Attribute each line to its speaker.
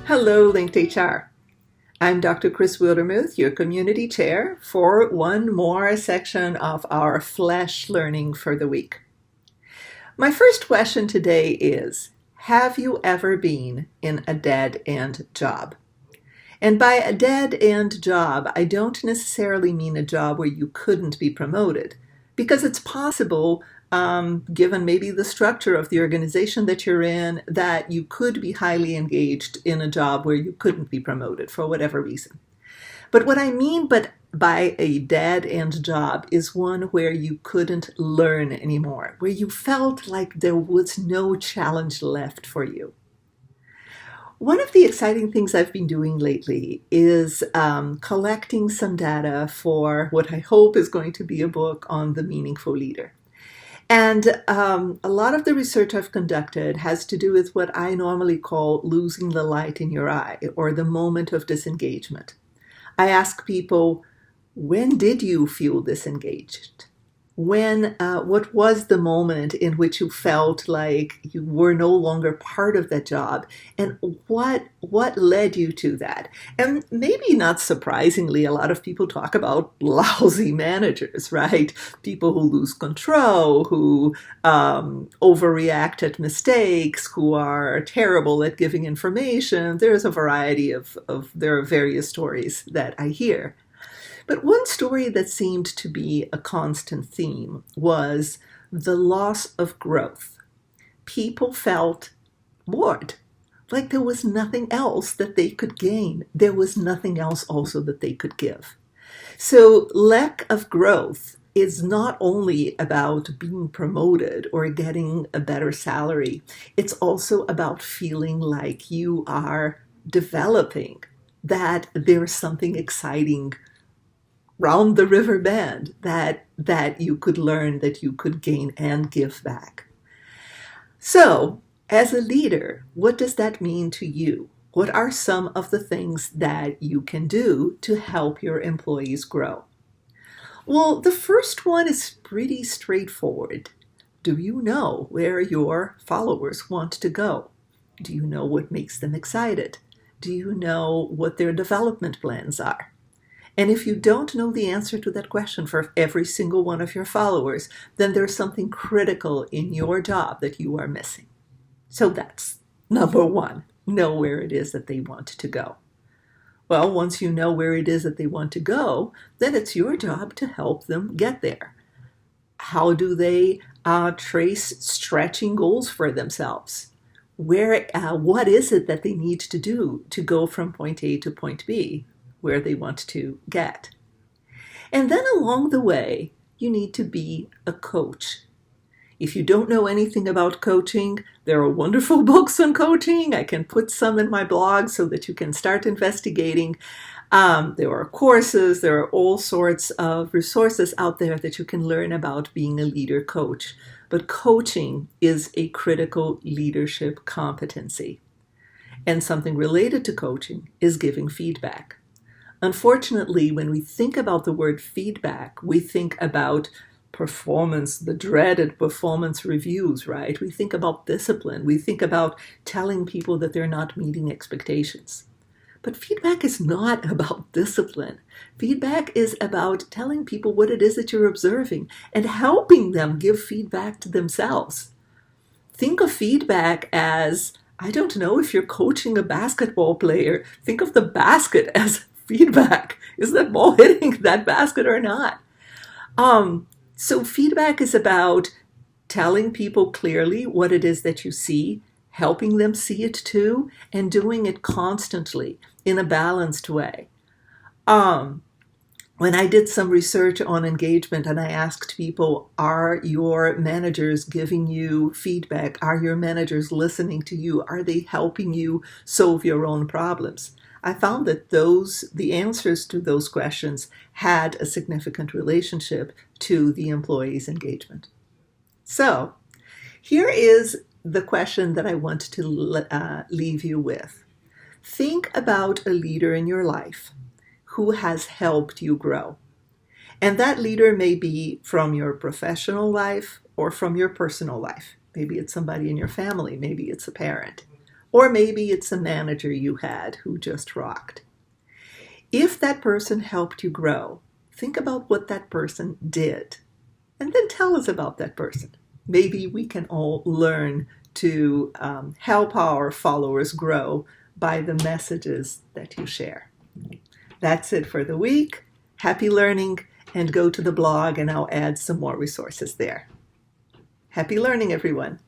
Speaker 1: Hello, Linked HR. I'm Dr. Cris Wildermuth, your community chair, for one more section of our Flash Learning for the week. My first question today is, have you ever been in a dead-end job? And by a dead-end job, I don't necessarily mean a job where you couldn't be promoted, because it's possible, given maybe the structure of the organization that you're in, that you could be highly engaged in a job where you couldn't be promoted for whatever reason. But what I mean by a dead-end job is one where you couldn't learn anymore, where you felt like there was no challenge left for you. One of the exciting things I've been doing lately is collecting some data for what I hope is going to be a book on the meaningful leader. And a lot of the research I've conducted has to do with what I normally call losing the light in your eye, or the moment of disengagement. I ask people, when did you feel disengaged? What was the moment in which you felt like you were no longer part of that job? And what led you to that? And maybe not surprisingly, a lot of people talk about lousy managers, right? People who lose control, who overreact at mistakes, who are terrible at giving information. There's a variety there are various stories that I hear. But one story that seemed to be a constant theme was the loss of growth. People felt bored, like there was nothing else that they could gain. There was nothing else also that they could give. So lack of growth is not only about being promoted or getting a better salary. It's also about feeling like you are developing, that there's something exciting round the river bend that you could learn, that you could gain and give back. So, as a leader, what does that mean to you? What are some of the things that you can do to help your employees grow? Well, the first one is pretty straightforward. Do you know where your followers want to go? Do you know what makes them excited? Do you know what their development plans are? And if you don't know the answer to that question for every single one of your followers, then there's something critical in your job that you are missing. So that's number one, know where it is that they want to go. Well, once you know where it is that they want to go, then it's your job to help them get there. How do they trace stretching goals for themselves? What is it that they need to do to go from point A to point B, where they want to get? And then along the way, you need to be a coach. If you don't know anything about coaching, there are wonderful books on coaching. I can put some in my blog so that you can start investigating. There are courses, there are all sorts of resources out there that you can learn about being a leader coach. But coaching is a critical leadership competency. And something related to coaching is giving feedback. Unfortunately, when we think about the word feedback, we think about performance, the dreaded performance reviews, right? We think about discipline. We think about telling people that they're not meeting expectations. But feedback is not about discipline. Feedback is about telling people what it is that you're observing and helping them give feedback to themselves. Think of feedback as, I don't know, if you're coaching a basketball player, think of the basket as feedback. Is that ball hitting that basket or not? So feedback is about telling people clearly what it is that you see, helping them see it too, and doing it constantly in a balanced way. When I did some research on engagement and I asked people, are your managers giving you feedback? Are your managers listening to you? Are they helping you solve your own problems? I found that the answers to those questions had a significant relationship to the employee's engagement. So here is the question that I want to leave you with. Think about a leader in your life who has helped you grow. And that leader may be from your professional life or from your personal life. Maybe it's somebody in your family, maybe it's a parent. Or maybe it's a manager you had who just rocked. If that person helped you grow, think about what that person did, and then tell us about that person. Maybe we can all learn to help our followers grow by the messages that you share. That's it for the week. Happy learning, and go to the blog and I'll add some more resources there. Happy learning, everyone.